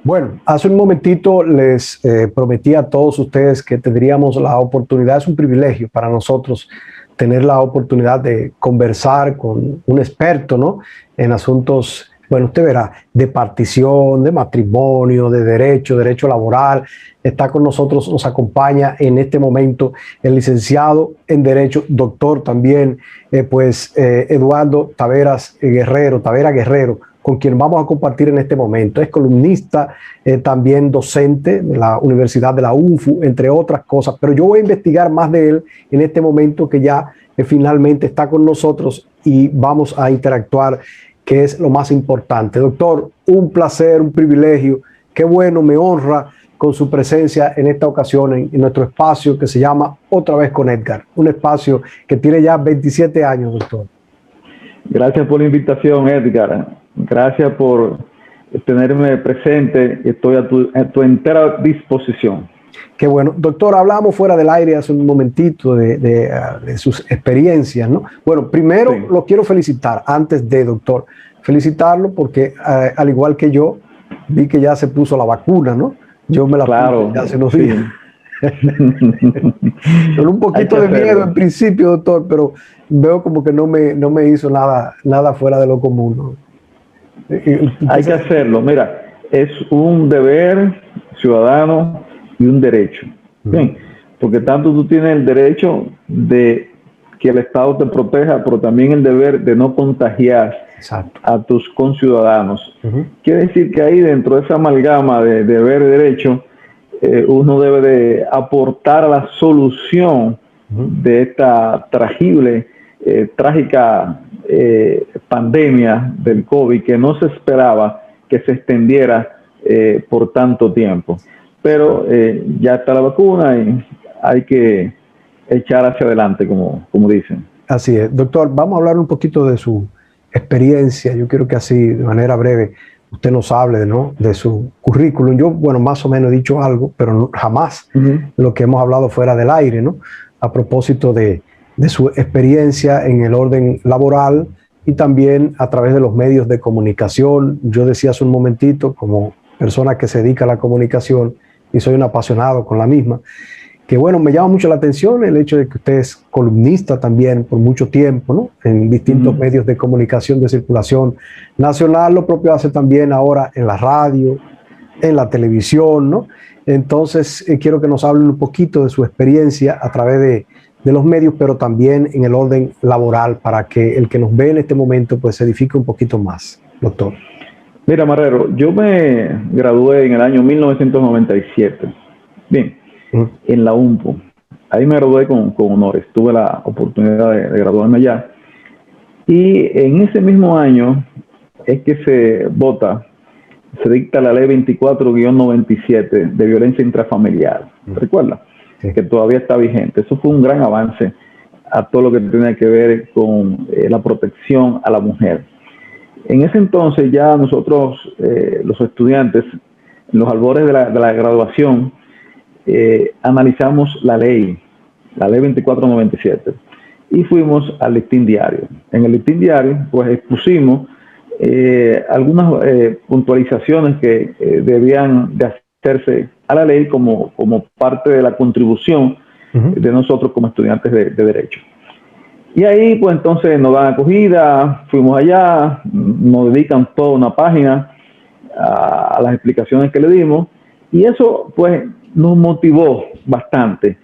Bueno, hace un momentito les prometí a todos ustedes que tendríamos la oportunidad, es un privilegio para nosotros tener la oportunidad de conversar con un experto, ¿no? En asuntos, bueno, usted verá, de partición, de matrimonio, de derecho, derecho laboral. Está con nosotros, nos acompaña en este momento el licenciado en Derecho, doctor también, Eduardo Tavera Guerrero, con quien vamos a compartir en este momento. Es columnista, también docente de la Universidad de la UNFU, entre otras cosas, pero yo voy a investigar más de él en este momento que ya finalmente está con nosotros y vamos a interactuar, que es lo más importante. Doctor, un placer, un privilegio, qué bueno, me honra con su presencia en esta ocasión en nuestro espacio que se llama Otra vez con Edgar, un espacio que tiene ya 27 años, doctor. Gracias por la invitación, Edgar. Gracias por tenerme presente. Estoy a tu entera disposición. Qué bueno. Doctor, hablábamos fuera del aire hace un momentito de sus experiencias, ¿no? Bueno, primero sí, lo quiero felicitar, antes de, doctor, felicitarlo porque al igual que yo, vi que ya se puso la vacuna, ¿no? Yo me la puse hace unos días. Con un poquito de miedo en principio, doctor, pero veo como que no me hizo nada fuera de lo común, ¿no? Hay que hacerlo. Mira, es un deber ciudadano y un derecho. Bien, porque tanto tú tienes el derecho de que el Estado te proteja, pero también el deber de no contagiar a tus conciudadanos. Quiere decir que ahí dentro de esa amalgama de deber y derecho, uno debe de aportar la solución de esta trágica pandemia del COVID que no se esperaba que se extendiera por tanto tiempo. Pero ya está la vacuna y hay que echar hacia adelante, como dicen. Así es. Doctor, vamos a hablar un poquito de su experiencia. Yo quiero que así, de manera breve, usted nos hable, ¿no?, de su currículum. Yo, bueno, más o menos he dicho algo, pero no, jamás lo que hemos hablado fuera del aire, ¿no? A propósito de su experiencia en el orden laboral y también a través de los medios de comunicación. Yo decía hace un momentito, como persona que se dedica a la comunicación y soy un apasionado con la misma, que bueno, me llama mucho la atención el hecho de que usted es columnista también por mucho tiempo, ¿no?, en distintos medios de comunicación de circulación nacional. Lo propio hace también ahora en la radio, en la televisión, ¿no? Entonces, quiero que nos hable un poquito de su experiencia a través de los medios, pero también en el orden laboral, para que el que nos ve en este momento pues se edifique un poquito más, doctor. Mira, Marrero, yo me gradué en el año 1997. Bien. En la UNFU. Ahí me gradué con honores. Tuve la oportunidad de graduarme allá. Y en ese mismo año es que se dicta la ley 24-97 de violencia intrafamiliar. ¿Recuerda? Sí. Que todavía está vigente. Eso fue un gran avance a todo lo que tenía que ver con la protección a la mujer. En ese entonces ya nosotros, los estudiantes, en los albores de la graduación, analizamos la ley 2497 y fuimos al listín diario. En el listín diario pues expusimos algunas puntualizaciones que debían de hacerse a la ley como parte de la contribución de nosotros como estudiantes de derecho. Y ahí pues entonces nos dan acogida, fuimos allá, nos dedican toda una página a las explicaciones que le dimos, y eso pues nos motivó bastante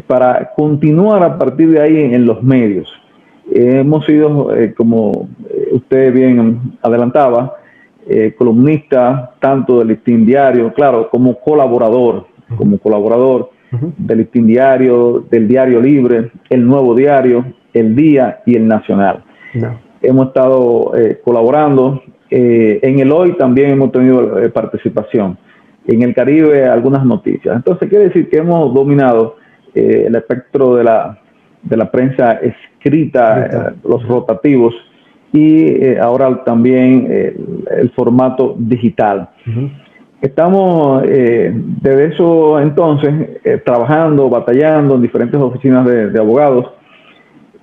para continuar a partir de ahí en los medios. Hemos sido, como usted bien adelantaba, columnista tanto del Listín Diario, claro, como colaborador del Listín Diario, del Diario Libre, el Nuevo Diario, el Día y el Nacional. Hemos estado colaborando. En el Hoy también hemos tenido participación. En el Caribe algunas noticias. Entonces quiere decir que hemos dominado el espectro de la prensa escrita, los rotativos, y ahora también el formato digital. Estamos desde eso entonces trabajando, batallando en diferentes oficinas de abogados.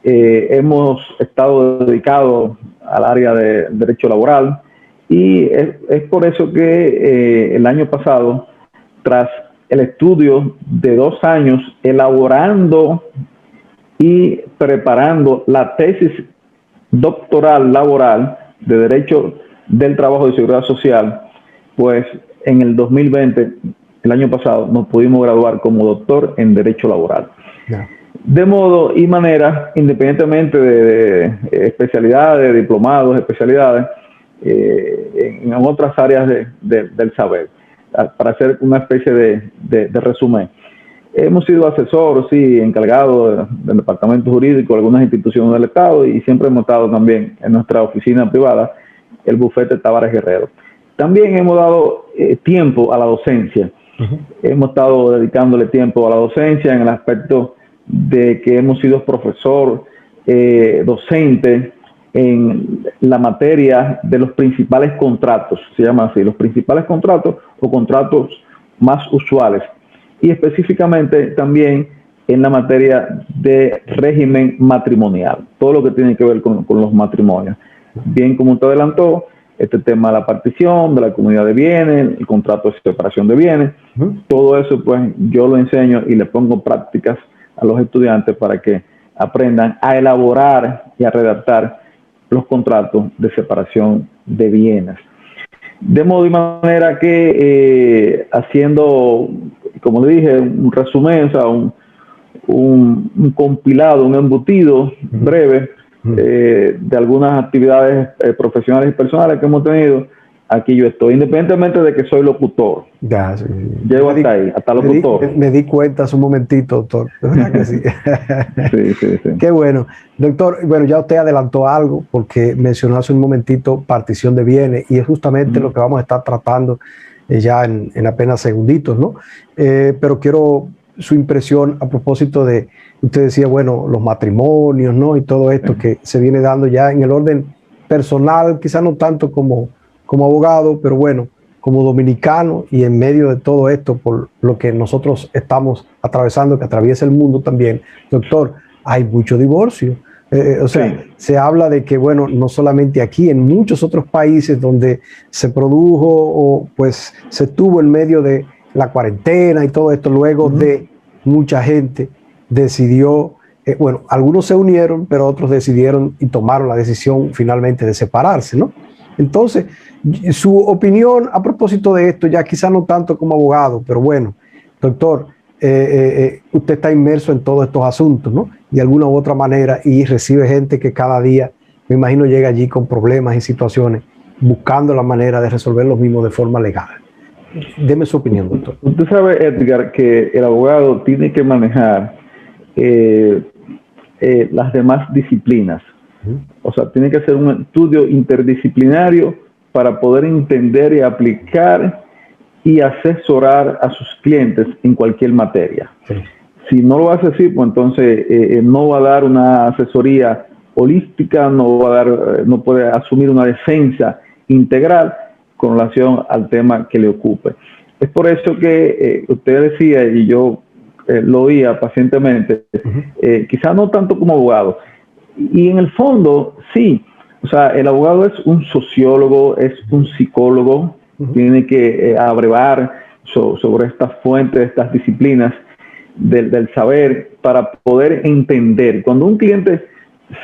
Hemos estado dedicados al área de derecho laboral. Y es por eso que el año pasado, tras el estudio de 2 años elaborando y preparando la tesis doctoral laboral de Derecho del Trabajo y Seguridad Social, pues en el 2020, el año pasado, nos pudimos graduar como doctor en Derecho Laboral. Yeah. De modo y manera, independientemente de especialidades, diplomados, especialidades, en otras áreas del saber, para hacer una especie de resumen. Hemos sido asesores, sí, encargados del departamento jurídico de algunas instituciones del Estado, y siempre hemos estado también en nuestra oficina privada, el bufete Tavares Guerrero. También hemos dado tiempo a la docencia. Hemos estado dedicándole tiempo a la docencia en el aspecto de que hemos sido profesor, docente en la materia de los principales contratos, se llama así, los principales contratos o contratos más usuales, y específicamente también en la materia de régimen matrimonial, todo lo que tiene que ver con los matrimonios. Bien, como usted adelantó, este tema de la partición, de la comunidad de bienes, el contrato de separación de bienes, todo eso pues yo lo enseño y le pongo prácticas a los estudiantes para que aprendan a elaborar y a redactar los contratos de separación de bienes. De modo y manera que haciendo, como le dije, un resumen, o sea, un compilado, un embutido breve de algunas actividades profesionales y personales que hemos tenido, aquí yo estoy, independientemente de que soy locutor. Ya, sí. Llego hasta ahí, hasta locutor. Me di cuenta hace un momentito, doctor. De verdad que sí. Sí. Qué bueno. Doctor, bueno, ya usted adelantó algo porque mencionó hace un momentito partición de bienes, y es justamente lo que vamos a estar tratando ya en apenas segunditos, ¿no? Pero quiero su impresión a propósito de, usted decía, bueno, los matrimonios, ¿no? Y todo esto que se viene dando ya en el orden personal, quizás no tanto como abogado, pero bueno, como dominicano, y en medio de todo esto, por lo que nosotros estamos atravesando, que atraviesa el mundo también, doctor, hay mucho divorcio. O sea, se habla de que, bueno, no solamente aquí, en muchos otros países donde se produjo o pues se tuvo en medio de la cuarentena y todo esto, luego de mucha gente decidió, bueno, algunos se unieron, pero otros decidieron y tomaron la decisión finalmente de separarse, ¿no? Entonces, su opinión a propósito de esto, ya quizá no tanto como abogado, pero bueno, doctor, usted está inmerso en todos estos asuntos, ¿no? De alguna u otra manera, y recibe gente que cada día, me imagino, llega allí con problemas y situaciones, buscando la manera de resolver los mismos de forma legal. Deme su opinión, doctor. Usted sabe, Edgar, que el abogado tiene que manejar las demás disciplinas. O sea, tiene que hacer un estudio interdisciplinario para poder entender y aplicar y asesorar a sus clientes en cualquier materia. Sí. Si no lo hace así, pues entonces no va a dar una asesoría holística, no puede asumir una defensa integral con relación al tema que le ocupe. Es por eso que usted decía, y yo lo oía pacientemente, quizás no tanto como abogado, y en el fondo, sí, o sea, el abogado es un sociólogo, es un psicólogo, tiene que abrevar sobre estas fuentes, estas disciplinas del saber para poder entender. Cuando un cliente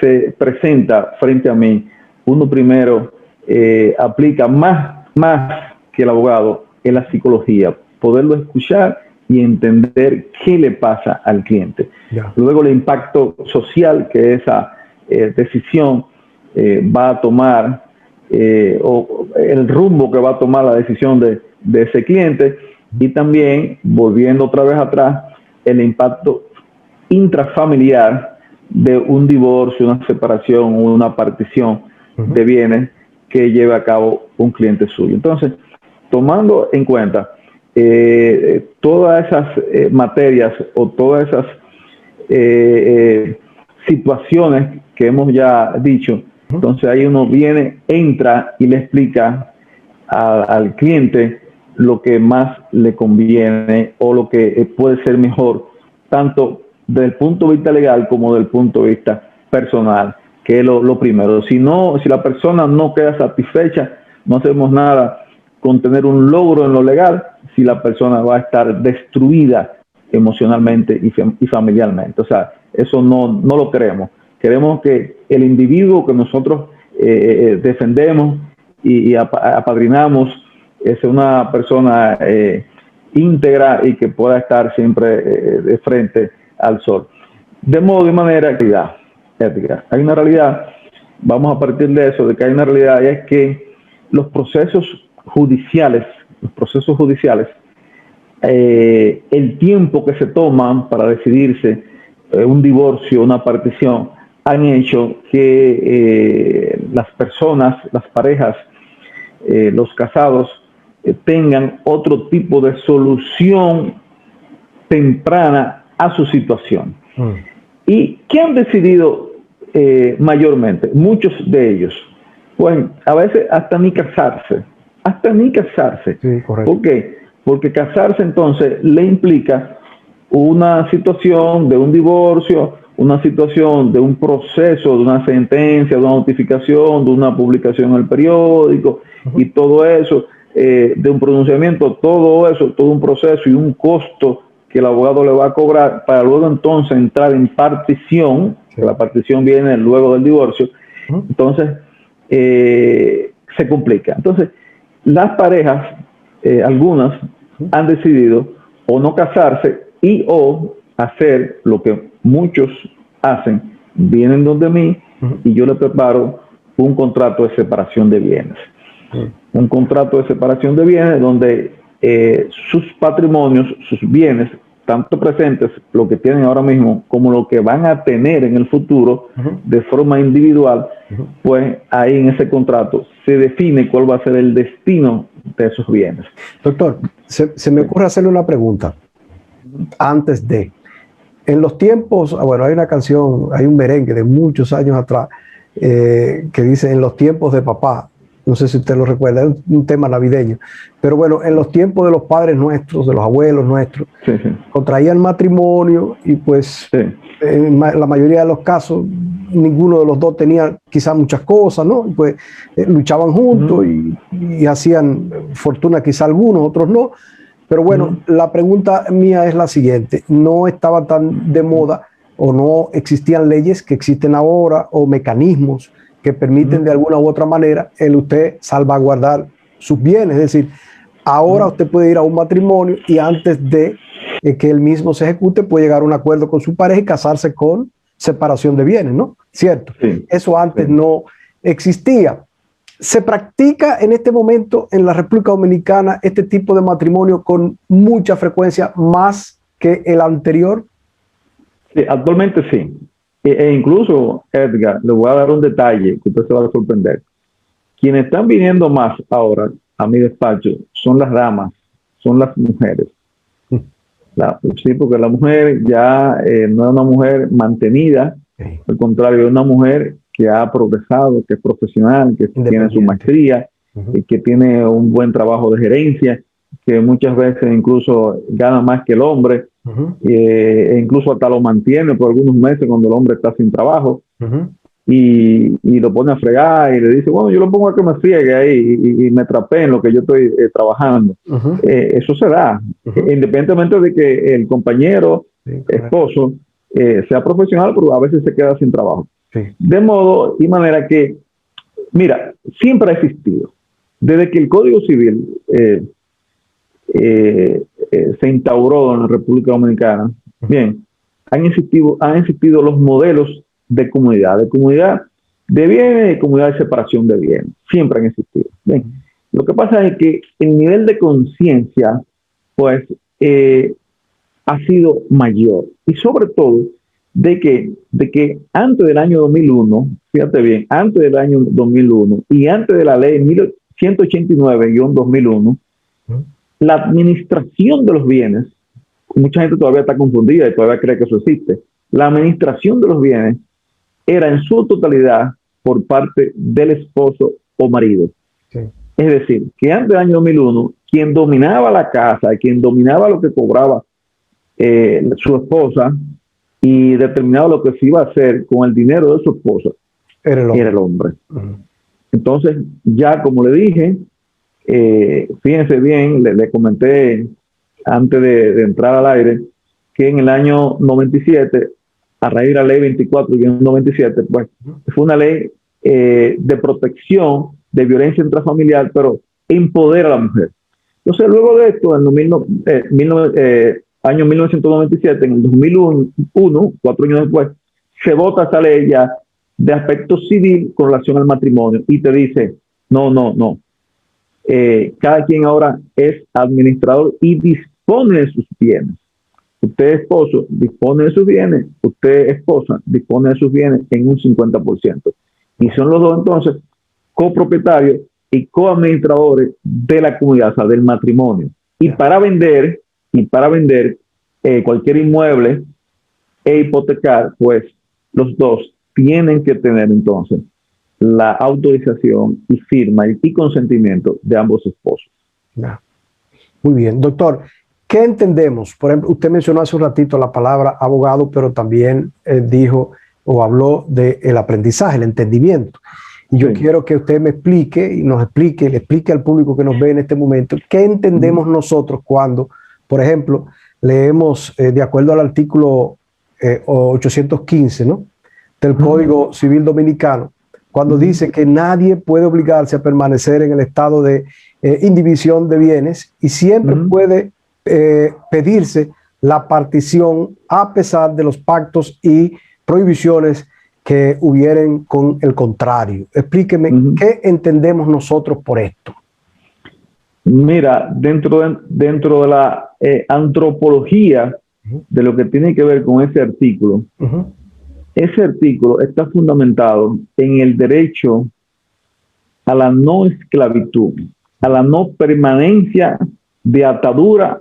se presenta frente a mí, uno primero aplica más que el abogado en la psicología, poderlo escuchar y entender qué le pasa al cliente. Yeah. Luego el impacto social que esa decisión va a tomar, o el rumbo que va a tomar la decisión de ese cliente, y también, volviendo otra vez atrás, el impacto intrafamiliar de un divorcio, una separación o una partición de bienes que lleve a cabo un cliente suyo. Entonces, tomando en cuenta todas esas materias o todas esas situaciones que hemos ya dicho, entonces ahí uno viene, entra y le explica al cliente lo que más le conviene o lo que puede ser mejor, tanto desde el punto de vista legal como desde el punto de vista personal, que es lo primero. Si la persona no queda satisfecha, no hacemos nada con tener un logro en lo legal si la persona va a estar destruida emocionalmente y familiarmente. O sea, eso no lo queremos. Queremos que el individuo que nosotros defendemos y apadrinamos sea una persona íntegra y que pueda estar siempre de frente al sol. De modo y manera que ética. Hay una realidad, vamos a partir de eso, de que hay una realidad, y es que los procesos judiciales, el tiempo que se toman para decidirse un divorcio, una partición, han hecho que las personas, las parejas, los casados, tengan otro tipo de solución temprana a su situación. ¿Y qué han decidido mayormente? Muchos de ellos, pues a veces hasta ni casarse. Sí, correcto. ¿Por qué? Porque casarse entonces le implica una situación de un divorcio, una situación de un proceso, de una sentencia, de una notificación, de una publicación en el periódico, y todo eso, de un pronunciamiento, todo eso, todo un proceso y un costo que el abogado le va a cobrar para luego entonces entrar en partición, que la partición viene luego del divorcio. Entonces se complica. Entonces las parejas, algunas, han decidido o no casarse y o hacer lo que muchos hacen: vienen donde mí y yo le preparo un contrato de separación de bienes. Un contrato de separación de bienes donde sus patrimonios, sus bienes, tanto presentes, lo que tienen ahora mismo, como lo que van a tener en el futuro, de forma individual, pues ahí en ese contrato se define cuál va a ser el destino de esos bienes. Doctor, se me ocurre hacerle una pregunta antes de. En los tiempos, bueno, hay una canción, hay un merengue de muchos años atrás que dice: en los tiempos de papá. No sé si usted lo recuerda, es un tema navideño. Pero bueno, en los tiempos de los padres nuestros, de los abuelos nuestros, contraían matrimonio y pues en la mayoría de los casos ninguno de los dos tenía quizás muchas cosas, ¿no? Y pues luchaban juntos y hacían fortuna, quizás algunos, otros no. Pero bueno, la pregunta mía es la siguiente: ¿no estaba tan de moda o no existían leyes que existen ahora o mecanismos que permiten de alguna u otra manera el usted salvaguardar sus bienes? Es decir, ahora usted puede ir a un matrimonio y antes de que el mismo se ejecute puede llegar a un acuerdo con su pareja y casarse con separación de bienes, ¿no? ¿Cierto? Sí. Eso antes no existía. ¿Se practica en este momento en la República Dominicana este tipo de matrimonio con mucha frecuencia, más que el anterior? Sí, actualmente sí. E incluso, Edgar, le voy a dar un detalle que usted se va a sorprender. Quienes están viniendo más ahora a mi despacho son las damas, son las mujeres. Sí, porque la mujer ya no es una mujer mantenida, al contrario, es una mujer que ha progresado, que es profesional, que tiene su maestría, y que tiene un buen trabajo de gerencia, que muchas veces incluso gana más que el hombre, e incluso hasta lo mantiene por algunos meses cuando el hombre está sin trabajo, y lo pone a fregar y le dice: bueno, yo lo pongo a que me friegue ahí y me trapee en lo que yo estoy trabajando. Eso se da, independientemente de que el compañero, esposo, sea profesional, pero a veces se queda sin trabajo. De modo y manera que, mira, siempre ha existido, desde que el Código Civil se instauró en la República Dominicana, bien, han existido los modelos de comunidad de bienes y comunidad de separación de bienes. Siempre han existido. Bien, lo que pasa es que el nivel de conciencia, pues, ha sido mayor, y sobre todo de que antes del año 2001, fíjate bien, antes del año 2001 y antes de la ley 1189-2001, la administración de los bienes, mucha gente todavía está confundida y todavía cree que eso existe. La administración de los bienes era en su totalidad por parte del esposo o marido. Es decir, que antes del año 2001, quien dominaba la casa, quien dominaba lo que cobraba su esposa y determinaba lo que se iba a hacer con el dinero de su esposa, era el hombre. Entonces, ya como le dije, fíjense bien, le comenté antes de entrar al aire, que en el año 97, a raíz de la ley 24-97, pues fue una ley de protección de violencia intrafamiliar, pero empodera a la mujer. Entonces, luego de esto, en el año 1997, en el 2001, 4 años después, se vota esa ley ya de aspecto civil con relación al matrimonio y te dice, no. Cada quien ahora es administrador y dispone de sus bienes. Usted esposo dispone de sus bienes, usted esposa dispone de sus bienes en un 50%. Y son los dos entonces copropietarios y coadministradores de la comunidad, o sea, del matrimonio. Y para vender cualquier inmueble e hipotecar, pues los dos tienen que tener entonces la autorización y firma y consentimiento de ambos esposos. Muy bien, doctor. ¿Qué entendemos? Por ejemplo, usted mencionó hace un ratito la palabra abogado, pero también dijo o habló del aprendizaje, el entendimiento. Y yo quiero que usted me explique y nos explique, le explique al público que nos ve en este momento, qué entendemos nosotros cuando, por ejemplo, leemos, de acuerdo al artículo 815, ¿no?, del Código Civil Dominicano, cuando dice que nadie puede obligarse a permanecer en el estado de indivisión de bienes y siempre puede pedirse la partición a pesar de los pactos y prohibiciones que hubieren con el contrario. Explíqueme qué entendemos nosotros por esto. Mira, dentro de la antropología de lo que tiene que ver con ese artículo está fundamentado en el derecho a la no esclavitud, a la no permanencia de atadura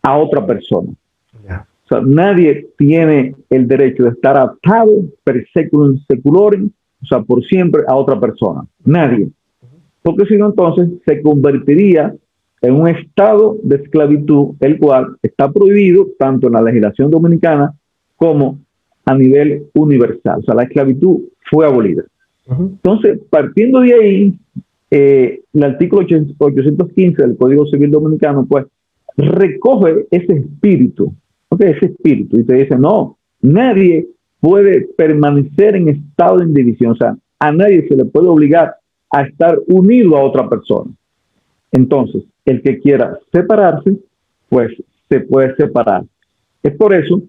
a otra persona. O sea, nadie tiene el derecho de estar atado per seculum seculorum, o sea, por siempre a otra persona. Nadie. Porque si no, entonces se convertiría en un estado de esclavitud, el cual está prohibido tanto en la legislación dominicana como a nivel universal. O sea, la esclavitud fue abolida. Entonces, partiendo de ahí, el artículo 815 del Código Civil Dominicano, pues, recoge ese espíritu, ese espíritu, y te dice, no, nadie puede permanecer en estado de indivisión, o sea, a nadie se le puede obligar a estar unido a otra persona. Entonces, el que quiera separarse, pues se puede separar. Es por eso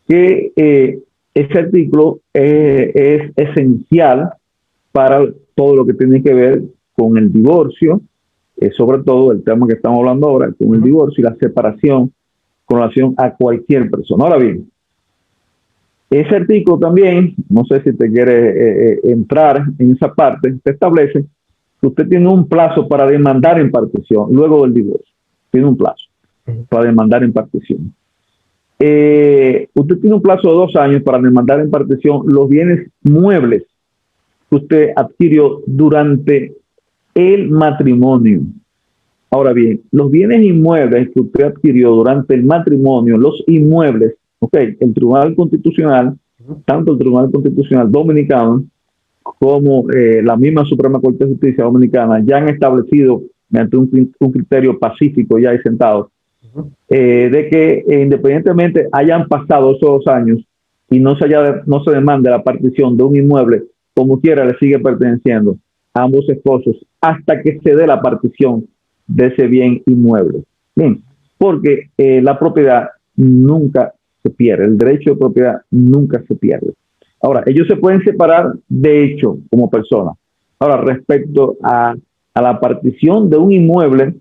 que ese artículo es esencial para todo lo que tiene que ver con el divorcio, sobre todo el tema que estamos hablando ahora, con el divorcio y la separación con relación a cualquier persona. Ahora bien, ese artículo también, no sé si te quiere entrar en esa parte, te establece que usted tiene un plazo para demandar en partición luego del divorcio. Tiene un plazo para demandar en partición. Usted tiene un plazo de 2 años para demandar en partición los bienes muebles que usted adquirió durante el matrimonio. Ahora bien, los bienes inmuebles que usted adquirió durante el matrimonio, los inmuebles, el Tribunal Constitucional, tanto el Tribunal Constitucional Dominicano como la misma Suprema Corte de Justicia Dominicana ya han establecido mediante un criterio pacífico ya ahí sentado, de que independientemente hayan pasado esos 2 años y no se demande la partición de un inmueble, como quiera le sigue perteneciendo a ambos esposos hasta que se dé la partición de ese bien inmueble. Bien, porque la propiedad nunca se pierde, el derecho de propiedad nunca se pierde. Ahora, ellos se pueden separar de hecho como personas. Ahora, respecto a la partición de un inmueble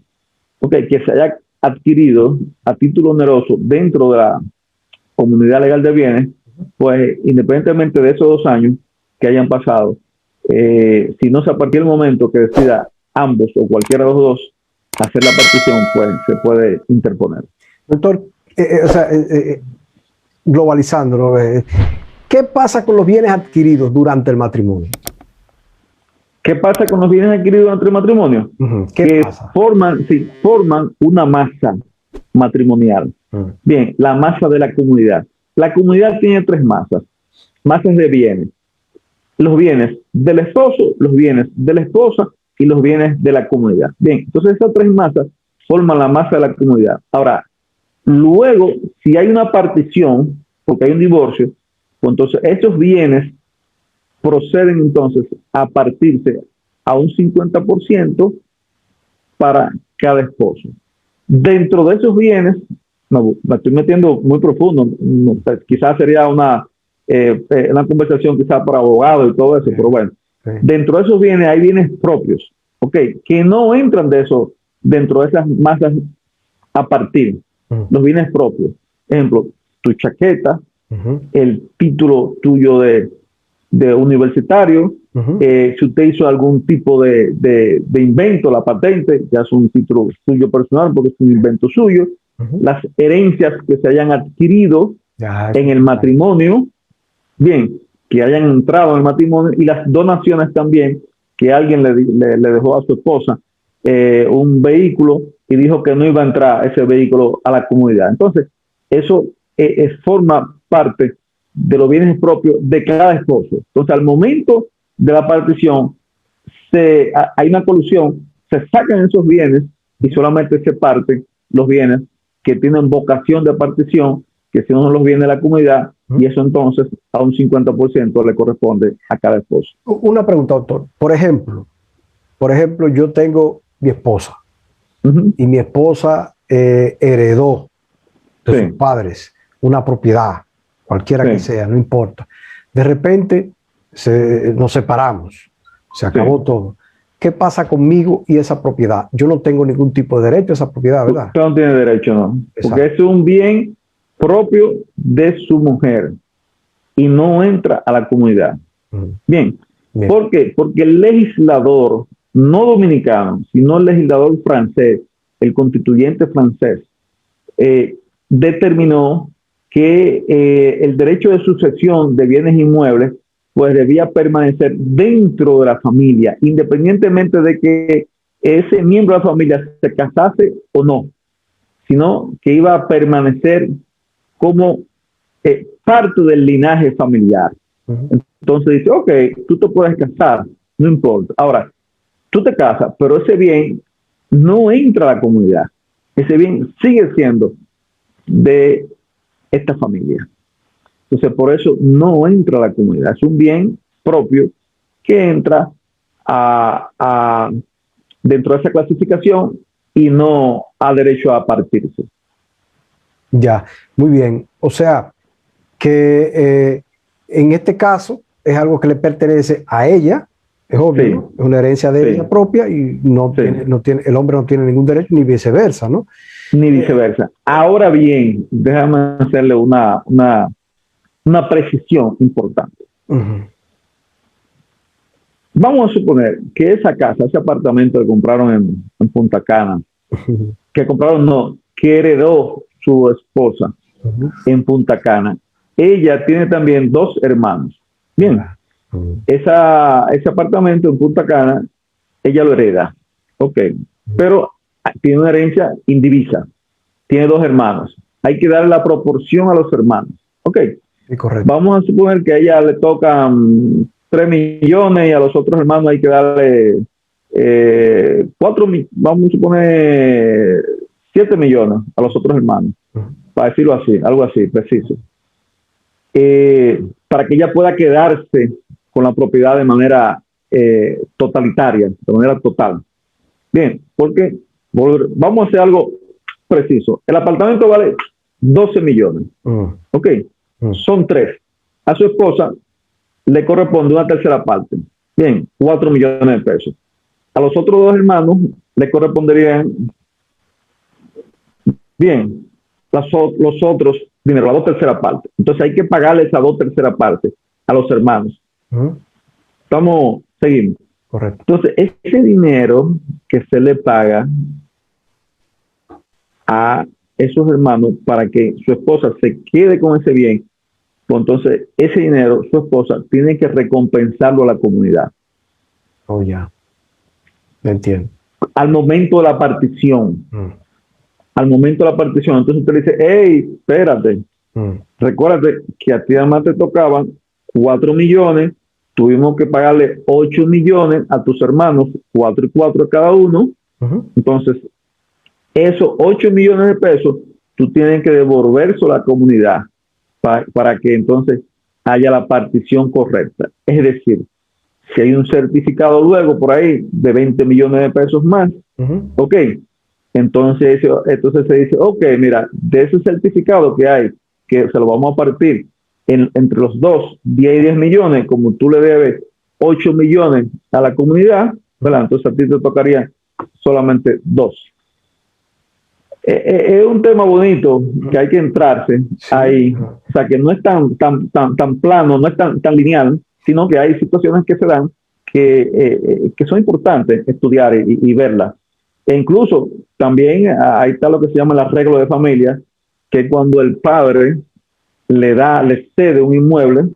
que se haya adquirido a título oneroso dentro de la comunidad legal de bienes, pues independientemente de esos 2 años que hayan pasado, si no se a partir del momento que decida ambos o cualquiera de los dos hacer la partición, pues se puede interponer. Doctor, globalizándolo, ¿qué pasa con los bienes adquiridos durante el matrimonio? ¿Qué pasa con los bienes adquiridos durante el matrimonio? ¿Qué pasa? Forman una masa matrimonial. Bien, la masa de la comunidad. La comunidad tiene 3 masas. Masas de bienes. los bienes del esposo, los bienes de la esposa y los bienes de la comunidad. Bien, entonces esas tres masas forman la masa de la comunidad. Ahora, luego, si hay una partición, porque hay un divorcio, pues entonces esos bienes proceden entonces a partirse a un 50% para cada esposo. Dentro de esos bienes, no, me estoy metiendo muy profundo, no, quizás sería una conversación quizás para abogados y todo eso, pero bueno, dentro de esos bienes hay bienes propios, ¿ok? Que no entran de eso, dentro de esas masas a partir, los bienes propios. Ejemplo, tu chaqueta, el título tuyo de universitario, si usted hizo algún tipo de invento, la patente, ya es un título suyo personal porque es un invento suyo, las herencias que se hayan adquirido en el matrimonio, bien, que hayan entrado en el matrimonio, y las donaciones también, que alguien le dejó a su esposa un vehículo y dijo que no iba a entrar ese vehículo a la comunidad. Entonces, eso forma parte de los bienes propios de cada esposo. Entonces, al momento de la partición, hay una colusión, se sacan esos bienes y solamente se parten los bienes que tienen vocación de partición, que son los bienes de la comunidad, y eso entonces a un 50% le corresponde a cada esposo. Una pregunta, doctor. Por ejemplo, yo tengo mi esposa y mi esposa heredó de sus padres una propiedad, cualquiera que sea, no importa. De repente nos separamos, se acabó todo. ¿Qué pasa conmigo y esa propiedad? Yo no tengo ningún tipo de derecho a esa propiedad, ¿verdad? Usted no tiene derecho, no. Exacto. Porque es un bien propio de su mujer y no entra a la comunidad. Bien. ¿Por qué? Porque el legislador, no dominicano, sino el legislador francés, el constituyente francés, determinó que el derecho de sucesión de bienes inmuebles pues debía permanecer dentro de la familia, independientemente de que ese miembro de la familia se casase o no, sino que iba a permanecer como parte del linaje familiar. Entonces dice, ok, tú te puedes casar, no importa. Ahora, tú te casas, pero ese bien no entra a la comunidad. Ese bien sigue siendo de esta familia. Entonces, por eso no entra a la comunidad. Es un bien propio que entra dentro de esa clasificación y no a derecho a partirse. Ya, muy bien. O sea, que en este caso es algo que le pertenece a ella, es obvio, sí, ¿no? Es una herencia de ella propia y el hombre no tiene ningún derecho, ni viceversa, ¿no? Ni viceversa. Ahora bien, déjame hacerle una precisión importante. Vamos a suponer que esa casa, ese apartamento que compraron en Punta Cana, que heredó su esposa en Punta Cana, ella tiene también 2 hermanos. Bien, ese apartamento en Punta Cana, ella lo hereda, ok, pero tiene una herencia indivisa, tiene 2 hermanos, hay que darle la proporción a los hermanos, ok. Sí, correcto. Vamos a suponer que a ella le tocan 3 millones y a los otros hermanos hay que darle 4, vamos a suponer 7 millones a los otros hermanos, para decirlo así, algo así, preciso. Para que ella pueda quedarse con la propiedad de manera totalitaria, de manera total. Bien, porque vamos a hacer algo preciso. El apartamento vale 12 millones. Ok. Son 3. A su esposa le corresponde una tercera parte. Bien, 4 millones de pesos. A los otros 2 hermanos le corresponderían, bien, los otros dinero, la 2 terceras partes. Entonces hay que pagarle esa 2 terceras partes a los hermanos. Seguimos. Correcto. Entonces, ese dinero que se le paga a esos hermanos para que su esposa se quede con ese bien, pues entonces ese dinero, su esposa, tiene que recompensarlo a la comunidad. Oh, ya. Entiendo. Al momento de la partición. Al momento de la partición. Entonces usted le dice, hey, espérate. Recuérdate que a ti además te tocaban 4 millones, tuvimos que pagarle 8 millones a tus hermanos, 4 y 4 a cada uno. Entonces, esos 8 millones de pesos, tú tienes que devolverse a la comunidad para que entonces haya la partición correcta. Es decir, si hay un certificado luego por ahí de 20 millones de pesos más, ok, entonces se dice, ok, mira, de ese certificado que hay, que se lo vamos a partir entre los dos, 10 y 10 millones, como tú le debes 8 millones a la comunidad, ¿verdad? Entonces a ti te tocaría solamente 2. Es un tema bonito que hay que entrarse ahí, o sea que no es tan plano, no es tan lineal, sino que hay situaciones que se dan que son importantes estudiar y verlas. E incluso también ahí está lo que se llama el arreglo de familia, que cuando el padre le cede un inmueble,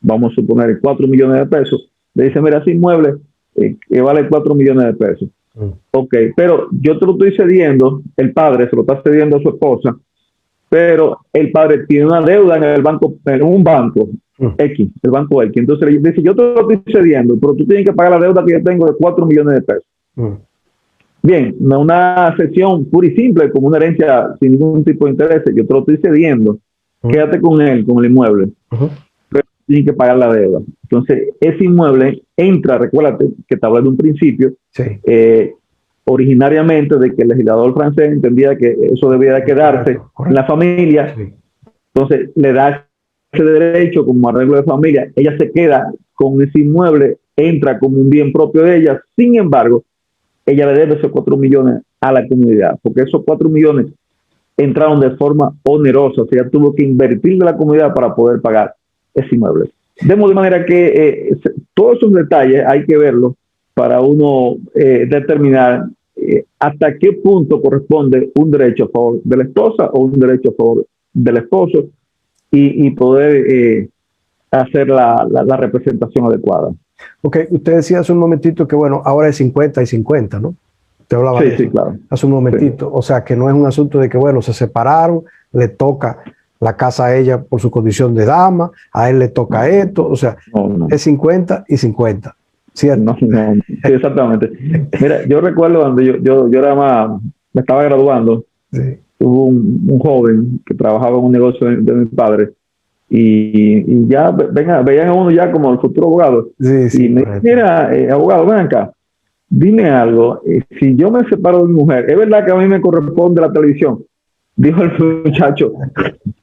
vamos a suponer 4 millones de pesos, le dice, mira, ese inmueble que vale 4 millones de pesos. Ok, pero yo te lo estoy cediendo, el padre se lo está cediendo a su esposa, pero el padre tiene una deuda en el banco, en un banco X, el banco X. Entonces le dice, yo te lo estoy cediendo, pero tú tienes que pagar la deuda que yo tengo de 4 millones de pesos. Bien, no una cesión pura y simple, como una herencia sin ningún tipo de interés, yo te lo estoy cediendo, quédate con él, con el inmueble, pero tienes que pagar la deuda. Entonces, ese inmueble entra, recuérdate que te hablé de un principio, originariamente de que el legislador francés entendía que eso debía quedarse en la familia, entonces le da ese derecho como arreglo de familia, ella se queda con ese inmueble, entra como un bien propio de ella, sin embargo, ella le debe esos 4 millones a la comunidad, porque esos 4 millones entraron de forma onerosa, o sea, ella tuvo que invertir de la comunidad para poder pagar ese inmueble. De manera que todos esos detalles hay que verlos para uno determinar hasta qué punto corresponde un derecho a favor de la esposa o un derecho a favor del esposo y poder hacer la representación adecuada. Ok, usted decía hace un momentito que bueno, ahora es 50 y 50, ¿no? Te hablaba de eso. Sí, claro. Hace un momentito. Sí. O sea, que no es un asunto de que bueno, se separaron, le toca la casa a ella por su condición de dama, a él le toca esto, o sea, es 50 y 50, ¿cierto? Sí, exactamente. Mira, yo recuerdo cuando yo era más, me estaba graduando, hubo un joven que trabajaba en un negocio de mi padre, y ya veían a uno ya como el futuro abogado. Y me dice, mira, abogado, ven acá, dime algo, si yo me separo de mi mujer, ¿es verdad que a mí me corresponde la televisión? Dijo el muchacho,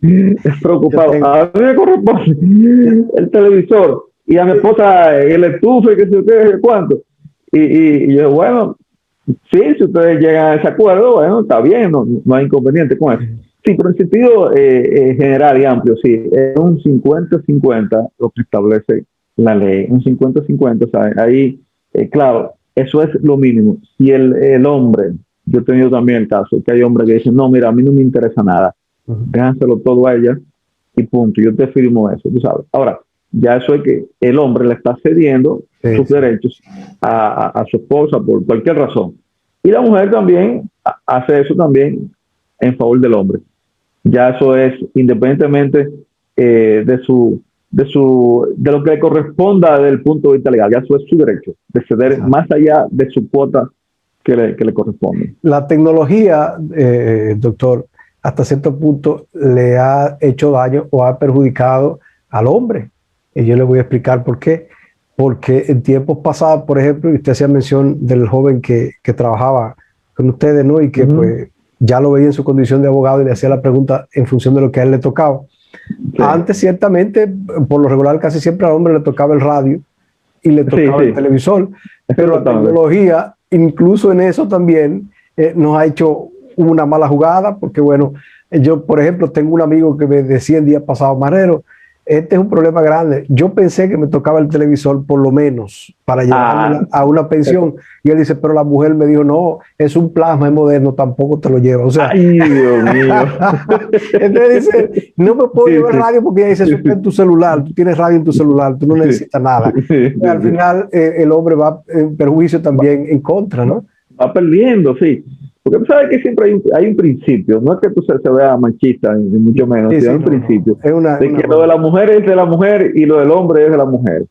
es preocupado, a mí me corresponde el televisor, y a mi esposa el estufa, y que sé qué, cuánto. Y yo, bueno, sí, si ustedes llegan a ese acuerdo, bueno, está bien, no hay inconveniente con eso. Sí, pero en sentido general y amplio, sí, es un 50-50 lo que establece la ley, un 50-50, o sea, ahí, claro, eso es lo mínimo. Si el hombre, yo he tenido también el caso, que hay hombres que dicen, no, mira, a mí no me interesa nada, déjanselo todo a ella y punto, yo te firmo eso, tú sabes. Ahora, ya eso es que el hombre le está cediendo sus derechos a su esposa por cualquier razón. Y la mujer también hace eso también en favor del hombre. Ya eso es independientemente de lo que le corresponda desde el punto de vista legal. Ya eso es su derecho de ceder más allá de su cuota que le corresponde. La tecnología, doctor, hasta cierto punto le ha hecho daño o ha perjudicado al hombre. Y yo le voy a explicar por qué. Porque en tiempos pasados, por ejemplo, y usted hacía mención del joven que trabajaba con ustedes, ¿no? Y que pues ya lo veía en su condición de abogado y le hacía la pregunta en función de lo que a él le tocaba. Sí. Antes, ciertamente, por lo regular, casi siempre al hombre le tocaba el radio y le tocaba el televisor, pero la tecnología, incluso en eso también, nos ha hecho una mala jugada, porque bueno, yo, por ejemplo, tengo un amigo que me decía el día pasado, Marrero, este es un problema grande. Yo pensé que me tocaba el televisor por lo menos para llevarme a una pensión. Y él dice, pero la mujer me dijo, no, es un plasma, es moderno, tampoco te lo lleva. O sea, ay, Dios mío. Entonces dice, no me puedo llevar radio porque ella dice, eso está en tu celular, tú tienes radio en tu celular, tú no necesitas nada. Y al final el hombre va en perjuicio también en contra, ¿no? Va perdiendo, sí. Porque tú sabes que siempre hay un principio, no es que tú se vea machista, ni mucho menos, hay un principio. Es de que lo de la mujer es de la mujer y lo del hombre es de la mujer.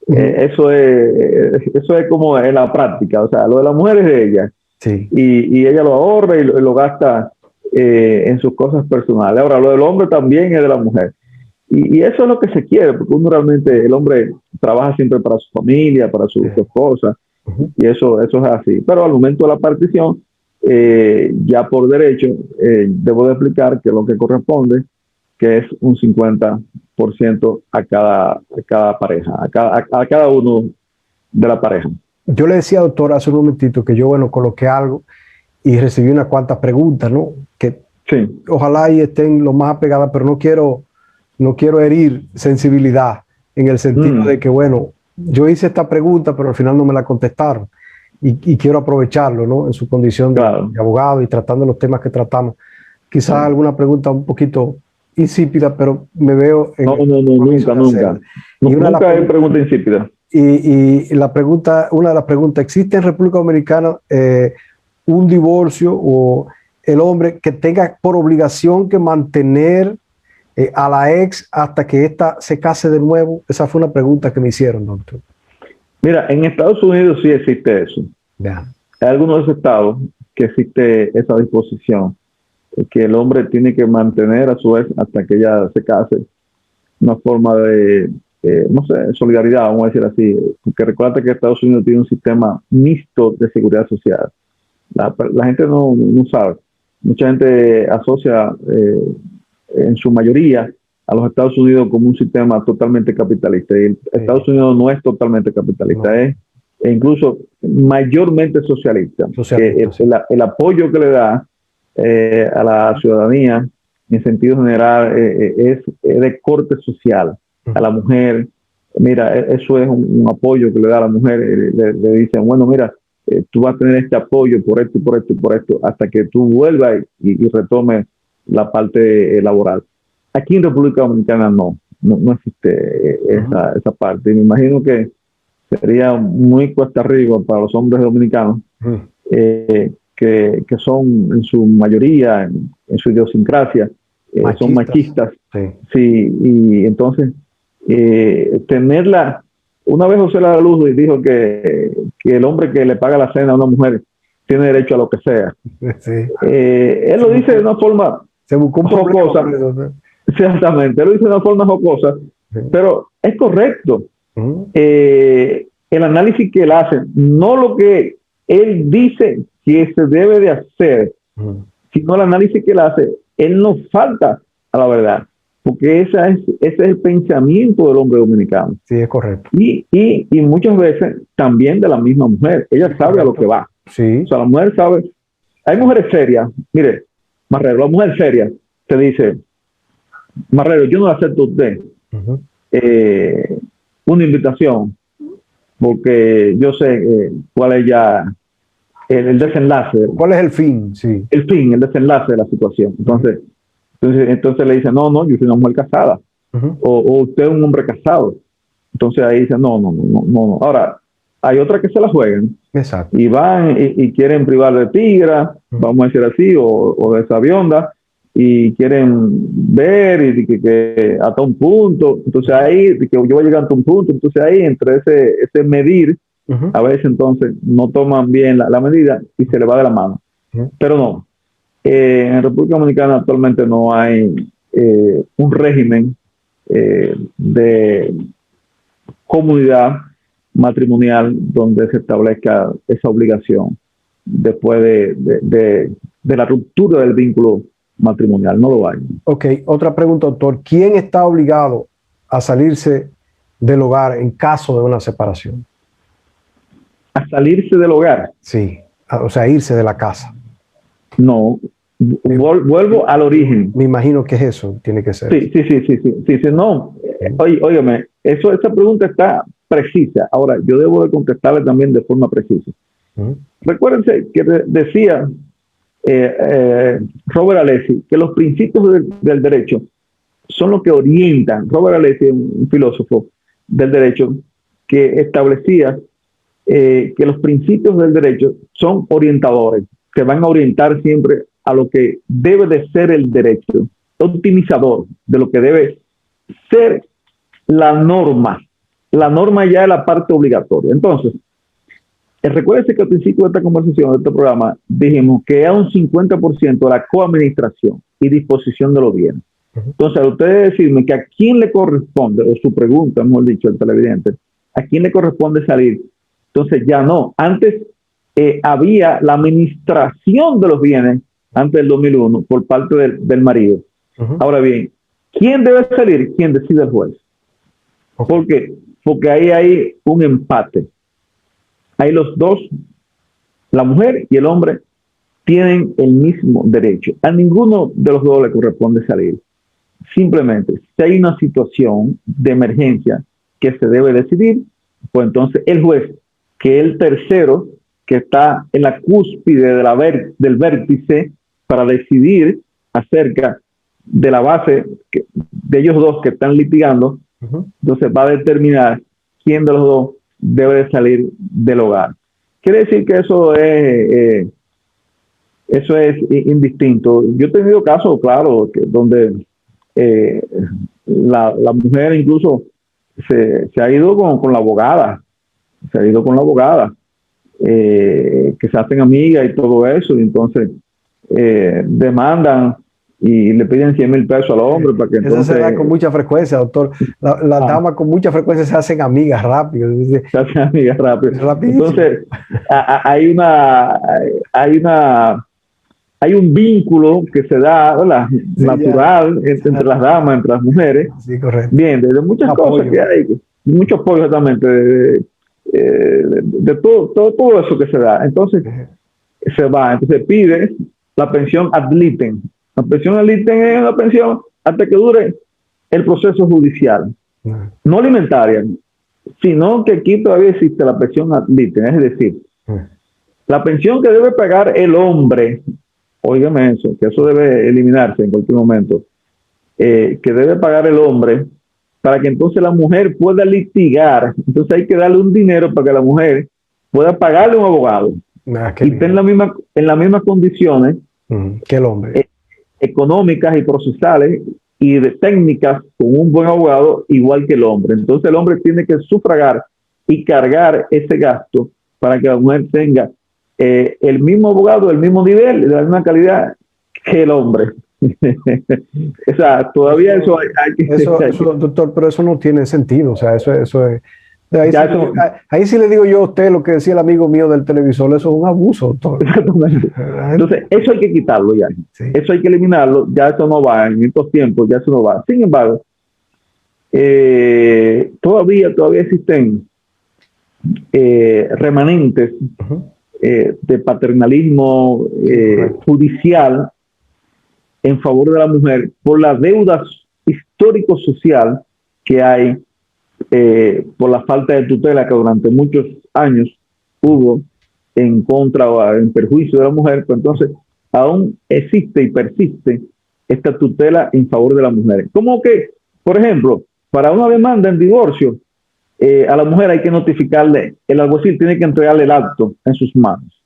Eso es como en la práctica, o sea, lo de la mujer es de ella, Sí. y ella lo ahorra y lo gasta en sus cosas personales. Ahora, lo del hombre también es de la mujer. Y eso es lo que se quiere, porque uno realmente, el hombre trabaja siempre para su familia, para su esposa, y eso es así. Pero al momento de la partición, ya por derecho, debo de explicar que lo que corresponde, que es un 50% a cada pareja, a cada uno de la pareja. Yo le decía, doctor, hace un momentito que yo, bueno, coloqué algo y recibí unas cuantas preguntas, ¿no? Que sí. Ojalá ahí estén lo más apegadas, pero no quiero herir sensibilidad en el sentido de que, bueno, yo hice esta pregunta, pero al final no me la contestaron. Y quiero aprovecharlo, ¿no? En su condición de abogado y tratando los temas que tratamos. Quizás alguna pregunta un poquito insípida, pero me veo en... No, nunca. Nunca hay pregunta insípida. Y la pregunta, una de las preguntas, ¿existe en República Dominicana un divorcio o el hombre que tenga por obligación que mantener a la ex hasta que ésta se case de nuevo? Esa fue una pregunta que me hicieron, doctor. Mira, en Estados Unidos sí existe eso. Yeah. Hay algunos estados que existe esa disposición, que el hombre tiene que mantener a su ex hasta que ella se case. Una forma de, no sé, solidaridad, vamos a decir así. Porque recuerda que Estados Unidos tiene un sistema mixto de seguridad social. La gente no sabe. Mucha gente asocia en su mayoría a los Estados Unidos como un sistema totalmente capitalista. Y Estados Unidos no es totalmente capitalista, es incluso mayormente socialista. El apoyo que le da a la ciudadanía en sentido general es de corte social. A la mujer, mira, eso es un apoyo que le da a la mujer. Le dicen, bueno, mira, tú vas a tener este apoyo por esto y por esto y por esto, hasta que tú vuelvas y retomes la parte laboral. Aquí en República Dominicana no existe esa parte. Y me imagino que sería muy cuesta arriba para los hombres dominicanos, que son en su mayoría, en su idiosincrasia, son machistas. Sí, y entonces tenerla. Una vez José La Luz dijo que el hombre que le paga la cena a una mujer tiene derecho a lo que sea. Sí. Él lo dice de una forma jocosa. Exactamente, él lo dice de una forma jocosa, pero es correcto. El análisis que él hace, no lo que él dice que se debe de hacer, sino el análisis que él hace, él no falta a la verdad. Porque ese es el pensamiento del hombre dominicano. Sí, es correcto. Y muchas veces también de la misma mujer. Ella sabe a lo que va. Sí. O sea, la mujer sabe. Hay mujeres serias. Mire, Marrero, la mujer seria te dice, Marrero, yo no le acepto a usted una invitación, porque yo sé cuál es ya el desenlace. ¿Cuál es el fin? Sí. El desenlace de la situación. Entonces le dice, no, yo soy una mujer casada, o usted es un hombre casado. Entonces ahí dice, no. Ahora, hay otras que se la juegan. Exacto. Y van y quieren privar de tigra, vamos a decir así, o de sabionda, y quieren ver y que hasta un punto. Entonces ahí, que yo voy llegando a un punto, entonces ahí entre ese medir, a veces entonces no toman bien la medida y se le va de la mano. Pero no. En República Dominicana actualmente no hay un régimen de comunidad matrimonial donde se establezca esa obligación después de la ruptura del vínculo matrimonial. No lo hay. Ok, otra pregunta, doctor. ¿Quién está obligado a salirse del hogar en caso de una separación? ¿A salirse del hogar? Sí, o sea, irse de la casa. No, vuelvo al origen. Me imagino que es eso, tiene que ser. Sí, no, óigame, esa pregunta está precisa. Ahora, yo debo de contestarle también de forma precisa. Recuérdense que decía Robert Alessi que los principios del derecho son los que orientan. Robert Alessi, un filósofo del derecho, que establecía que los principios del derecho son orientadores, que van a orientar siempre a lo que debe de ser el derecho, optimizador de lo que debe ser la norma la norma ya es la parte obligatoria. Entonces, recuérdese que al principio de esta conversación, de este programa, dijimos que es un 50% la coadministración y disposición de los bienes. Entonces, a ustedes decirme que a quién le corresponde, o su pregunta, mejor dicho, el televidente, a quién le corresponde salir. Entonces, ya no. Antes había la administración de los bienes, antes del 2001, por parte del marido. Ahora bien, ¿quién debe salir? ¿Quién decide el juez? ¿Por qué? Porque ahí hay un empate. Ahí los dos, la mujer y el hombre, tienen el mismo derecho. A ninguno de los dos le corresponde salir. Simplemente, si hay una situación de emergencia que se debe decidir, pues entonces el juez, que es el tercero, que está en la cúspide del vértice para decidir acerca de la base de ellos dos que están litigando, entonces va a determinar quién de los dos debe de salir del hogar. Quiere decir que eso es indistinto. Yo he tenido casos, claro, donde la mujer incluso se ha ido con la abogada, que se hacen amigas y todo eso, y entonces demandan y le piden 100,000 pesos al hombre para que entonces... Eso se da con mucha frecuencia, doctor. Las damas con mucha frecuencia se hacen amigas rápido. Se hacen amigas rápido. Entonces, hay un vínculo que se da, ¿verdad? Sí, natural entre las damas, entre las mujeres. Sí, correcto. Bien, de muchas cosas que hay, mucho apoyo exactamente, de todo eso que se da. Entonces, entonces pide la pensión ad litem. La pensión ad litem es una pensión hasta que dure el proceso judicial. No alimentaria, sino que aquí todavía existe la pensión ad litem, es decir, la pensión que debe pagar el hombre, óigame eso, que eso debe eliminarse en cualquier momento, que debe pagar el hombre para que entonces la mujer pueda litigar. Entonces hay que darle un dinero para que la mujer pueda pagarle un abogado y esté en las mismas condiciones que el hombre, económicas y procesales y de técnicas con un buen abogado igual que el hombre. Entonces el hombre tiene que sufragar y cargar ese gasto para que la mujer tenga el mismo abogado, el mismo nivel, de la misma calidad que el hombre. O sea, todavía eso hay que... Eso, doctor, pero eso no tiene sentido. O sea, eso es... Ahí sí le digo yo a usted lo que decía el amigo mío del televisor, eso es un abuso, doctor. Exactamente. Entonces, eso hay que quitarlo ya. Sí. Eso hay que eliminarlo, ya eso no va, en estos tiempos ya eso no va. Sin embargo, todavía existen remanentes de paternalismo judicial en favor de la mujer por la deuda histórico-social que hay por la falta de tutela que durante muchos años hubo en contra o en perjuicio de la mujer. Pues entonces aún existe y persiste esta tutela en favor de la mujer. Como que, por ejemplo, para una demanda en divorcio, a la mujer hay que notificarle, el alguacil tiene que entregarle el acto en sus manos.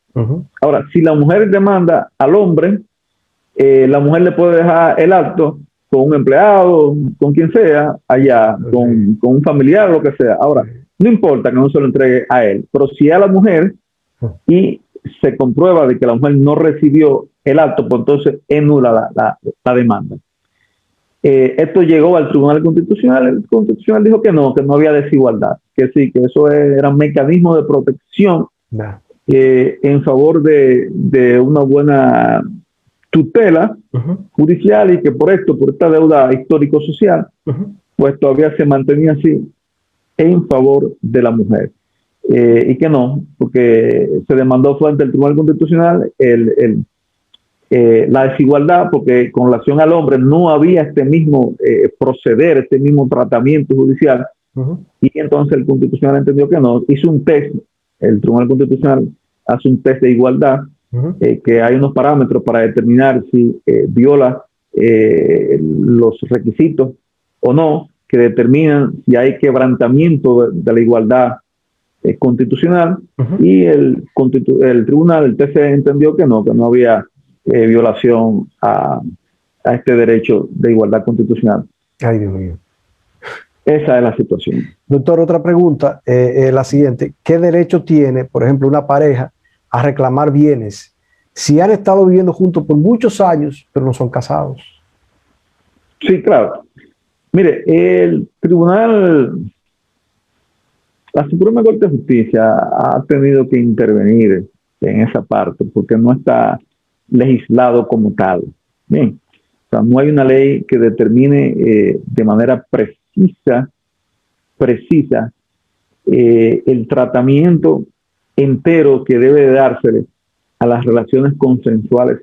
Ahora, si la mujer demanda al hombre, la mujer le puede dejar el acto con un empleado, con quien sea, allá, con un familiar o lo que sea. Ahora, no importa que no se lo entregue a él, pero si a la mujer y se comprueba de que la mujer no recibió el acto, pues entonces es nula la demanda. Esto llegó al Tribunal Constitucional. El Constitucional dijo que no había desigualdad, que sí, que eso era un mecanismo de protección en favor de una buena tutela judicial, y que por esta deuda histórico-social, pues todavía se mantenía así en favor de la mujer. Y que no, porque se demandó ante el Tribunal Constitucional la desigualdad, porque con relación al hombre no había este mismo proceder, este mismo tratamiento judicial, y entonces el Constitucional entendió que no, hizo un test, el Tribunal Constitucional hace un test de igualdad, que hay unos parámetros para determinar si viola los requisitos o no, que determinan si hay quebrantamiento de la igualdad constitucional, y el tribunal, el TC, entendió que no había violación a este derecho de igualdad constitucional. Ay, Dios mío. Esa es la situación. Doctor, otra pregunta, la siguiente. ¿Qué derecho tiene, por ejemplo, una pareja a reclamar bienes si han estado viviendo juntos por muchos años, pero no son casados? Sí, claro. Mire, el tribunal, la Suprema Corte de Justicia ha tenido que intervenir en esa parte porque no está legislado como tal. Bien, o sea, no hay una ley que determine de manera precisa el tratamiento entero que debe dársele a las relaciones consensuales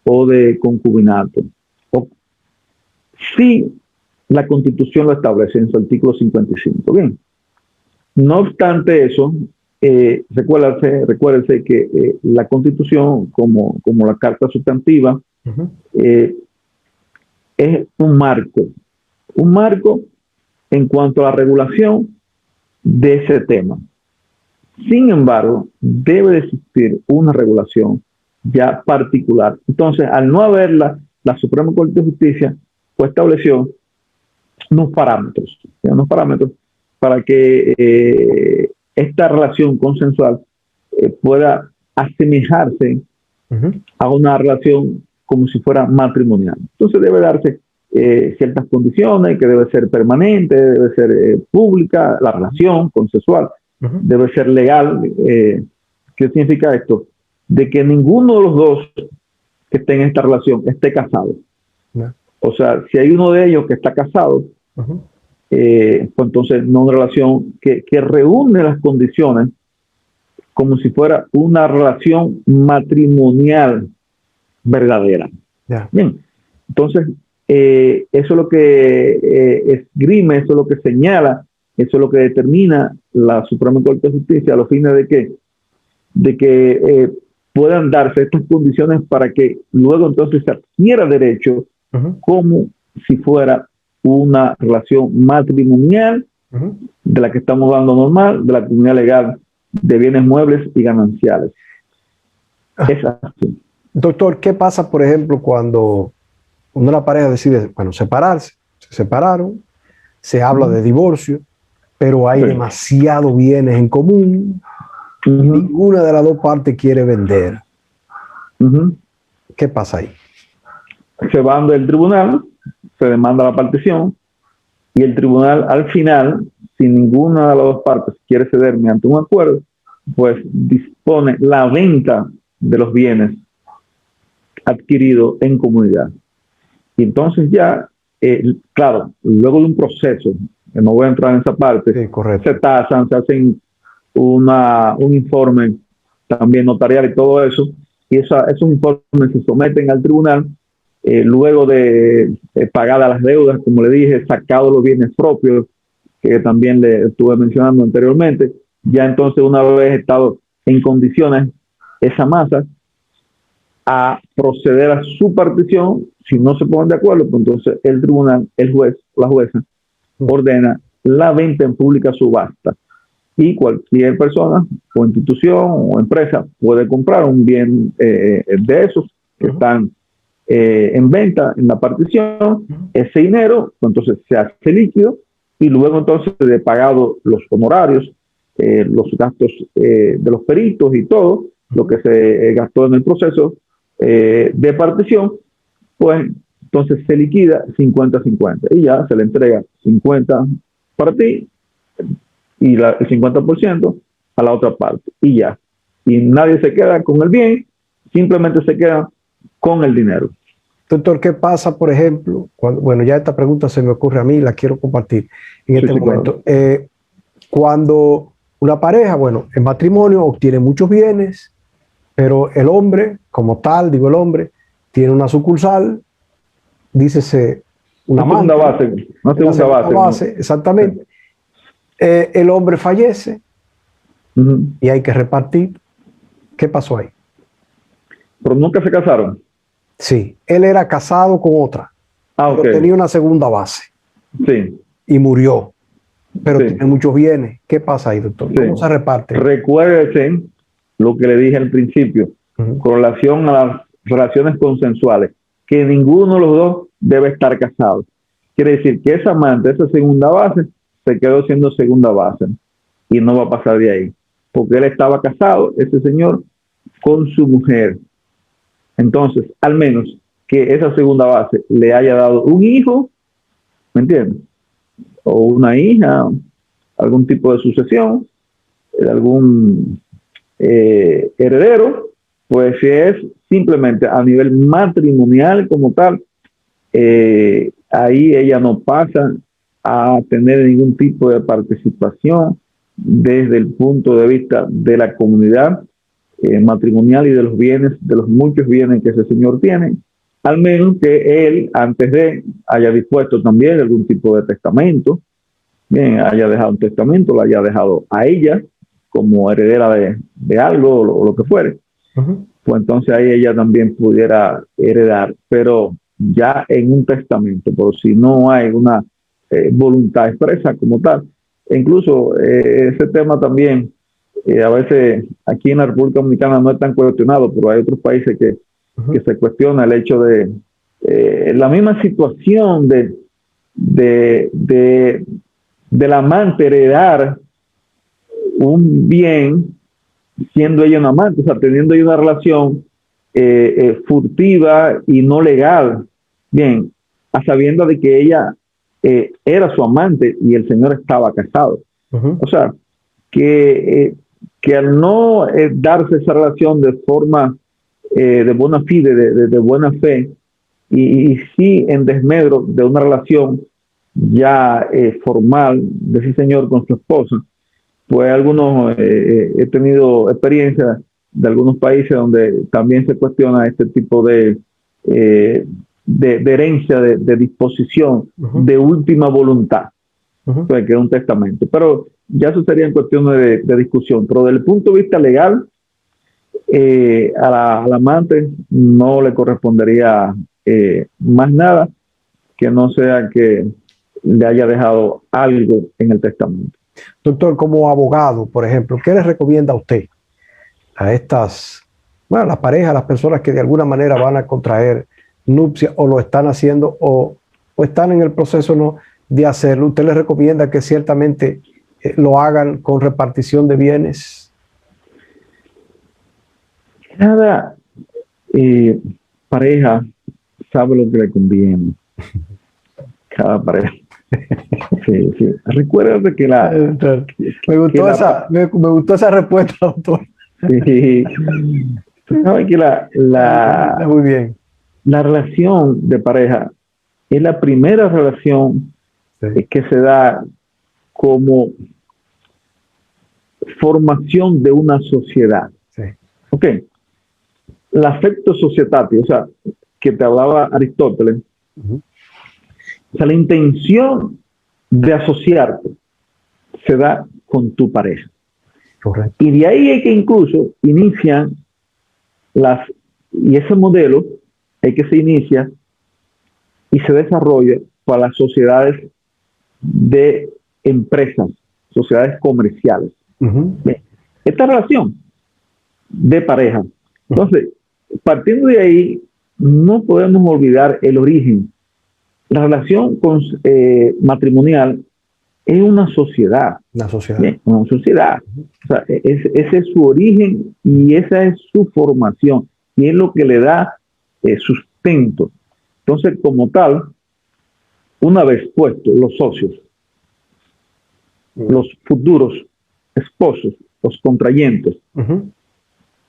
o de concubinato. Sí, la Constitución lo establece en su artículo 55. Bien, no obstante eso, recuérdese que la Constitución, como la Carta Sustantiva, es un marco en cuanto a la regulación de ese tema. Sin embargo, debe de existir una regulación ya particular. Entonces, al no haberla, la Suprema Corte de Justicia pues estableció unos parámetros para que esta relación consensual pueda asemejarse a una relación como si fuera matrimonial. Entonces debe darse ciertas condiciones, que debe ser permanente, debe ser pública, la relación consensual, debe ser legal. ¿Qué significa esto? De que ninguno de los dos que esté en esta relación esté casado. O sea, si hay uno de ellos que está casado, pues entonces no una relación que reúne las condiciones como si fuera una relación matrimonial verdadera. Bien, entonces eso es lo que esgrime, eso es lo que señala, eso es lo que determina la Suprema Corte de Justicia a los fines de que puedan darse estas condiciones para que luego entonces se adquiera derecho como si fuera una relación matrimonial de la que estamos dando normal, de la comunidad legal de bienes muebles y gananciales. Es así. Doctor, ¿qué pasa, por ejemplo, cuando una pareja decide, bueno, separarse? Se separaron, se habla de divorcio, pero hay demasiados bienes en común y ninguna de las dos partes quiere vender. ¿Qué pasa ahí? Se van del tribunal, se demanda la partición y el tribunal al final, si ninguna de las dos partes quiere ceder mediante un acuerdo, pues dispone la venta de los bienes adquiridos en comunidad. Y entonces ya, claro, luego de un proceso, que no voy a entrar en esa parte, se tasan, se hacen un informe también notarial y todo eso, y esos informes se someten al tribunal. Luego de pagadas las deudas, como le dije, sacados los bienes propios, que también le estuve mencionando anteriormente, ya entonces una vez estado en condiciones esa masa a proceder a su partición. Si no se ponen de acuerdo, pues entonces el tribunal, el juez, la jueza, ordena la venta en pública subasta. Y cualquier persona o institución o empresa puede comprar un bien de esos que están en venta en la partición. Ese dinero entonces se hace líquido y luego entonces de pagado los honorarios, los gastos de los peritos y todo lo que se gastó en el proceso de partición, pues entonces se liquida 50-50 y ya se le entrega 50 para ti y el 50% a la otra parte y ya. Y nadie se queda con el bien, simplemente se queda con el dinero. Doctor, ¿qué pasa, por ejemplo, cuando, bueno, ya esta pregunta se me ocurre a mí y la quiero compartir en este momento? Claro. Cuando una pareja, bueno, en matrimonio obtiene muchos bienes, pero el hombre, como tal, digo el hombre, tiene una sucursal, dícese una segunda base, exactamente. Sí. El hombre fallece y hay que repartir. ¿Qué pasó ahí? Pero nunca se casaron. Sí, él era casado con otra, pero tenía una segunda base. Sí. Y murió, pero tiene muchos bienes. ¿Qué pasa ahí, doctor? ¿Cómo se reparte? Recuérdese lo que le dije al principio, con relación a las relaciones consensuales, que ninguno de los dos debe estar casado. quiere decir que esa amante, esa segunda base, se quedó siendo segunda base y no va a pasar de ahí, porque él estaba casado, ese señor, con su mujer. Entonces, al menos que esa segunda base le haya dado un hijo, ¿me entiendes? O una hija, algún tipo de sucesión, algún heredero, pues si es simplemente a nivel matrimonial como tal, ahí ella no pasa a tener ningún tipo de participación desde el punto de vista de la comunidad matrimonial y de los bienes, de los muchos bienes que ese señor tiene, al menos que él antes de haya dispuesto también algún tipo de testamento, bien, haya dejado un testamento, lo haya dejado a ella como heredera de algo o lo que fuere, pues entonces ahí ella también pudiera heredar, pero ya en un testamento, por si no hay una voluntad expresa como tal. E incluso ese tema también, a veces aquí en la República Dominicana no es tan cuestionado, pero hay otros países que se cuestiona el hecho de la misma situación del amante heredar un bien siendo ella una amante, o sea, teniendo ella una relación furtiva y no legal, bien, a sabienda de que ella era su amante y el señor estaba casado. O sea, que al no darse esa relación de forma de buena fide, de buena fe, y sí en desmedro de una relación ya formal de ese señor con su esposa, pues algunos, he tenido experiencia de algunos países donde también se cuestiona este tipo de herencia, de disposición, de última voluntad, o sea, que es un testamento. Pero ya eso sería en cuestiones de discusión. Pero desde el punto de vista legal, al amante no le correspondería más nada que no sea que le haya dejado algo en el testamento. Doctor, como abogado, por ejemplo, ¿qué le recomienda a usted a estas, bueno, las parejas, las personas que de alguna manera van a contraer nupcias o lo están haciendo o están en el proceso no de hacerlo? ¿Usted les recomienda que ciertamente lo hagan con repartición de bienes? Cada pareja sabe lo que le conviene. Cada pareja. Sí, sí. Recuerda que me gustó esa respuesta, doctor. Sí. Sabes que muy bien. La relación de pareja es la primera relación que se da como formación de una sociedad. Sí. Ok. El afecto societatis, o sea, que te hablaba Aristóteles, o sea, la intención de asociarte se da con tu pareja. Correcto. Y de ahí es que incluso inician y ese modelo es que se inicia y se desarrolla para las sociedades de empresas, sociedades comerciales. Esta relación de pareja. Entonces, partiendo de ahí, no podemos olvidar el origen. La relación matrimonial es una sociedad. Una sociedad. Bien, una sociedad. O sea, ese es su origen y esa es su formación. Y es lo que le da sustento. Entonces, como tal, una vez puestos los socios, los futuros esposos, los contrayentes,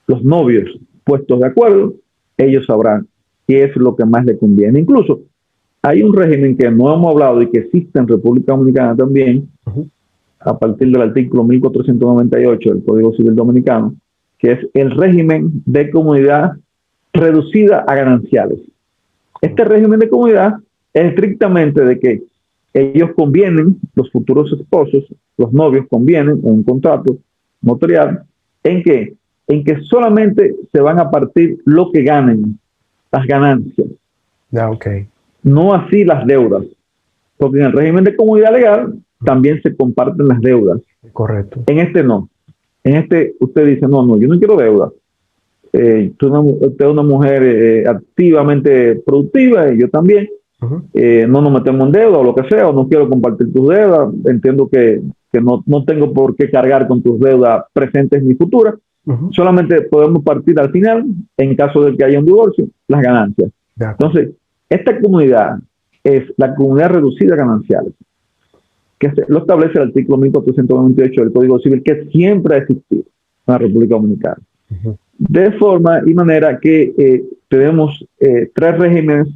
los novios puestos de acuerdo, ellos sabrán qué es lo que más le conviene. Incluso hay un régimen que no hemos hablado y que existe en República Dominicana también, a partir del artículo 1498 del Código Civil Dominicano, que es el régimen de comunidad reducida a gananciales. Este régimen de comunidad es estrictamente de que ellos convienen, los futuros esposos, los novios convienen en un contrato notarial, en que solamente se van a partir lo que ganen, las ganancias. Okay. No así las deudas, porque en el régimen de comunidad legal también se comparten las deudas. Correcto. En este no. En este usted dice, no, yo no quiero deuda. Usted es una mujer activamente productiva y yo también. no nos metemos en deuda o lo que sea, o no quiero compartir tus deudas, entiendo que no tengo por qué cargar con tus deudas presentes ni futuras, solamente podemos partir al final, en caso de que haya un divorcio, las ganancias. Entonces, esta comunidad es la comunidad reducida gananciales, que lo establece el artículo 1498 del Código Civil, que siempre ha existido en la República Dominicana. De forma y manera que tenemos tres regímenes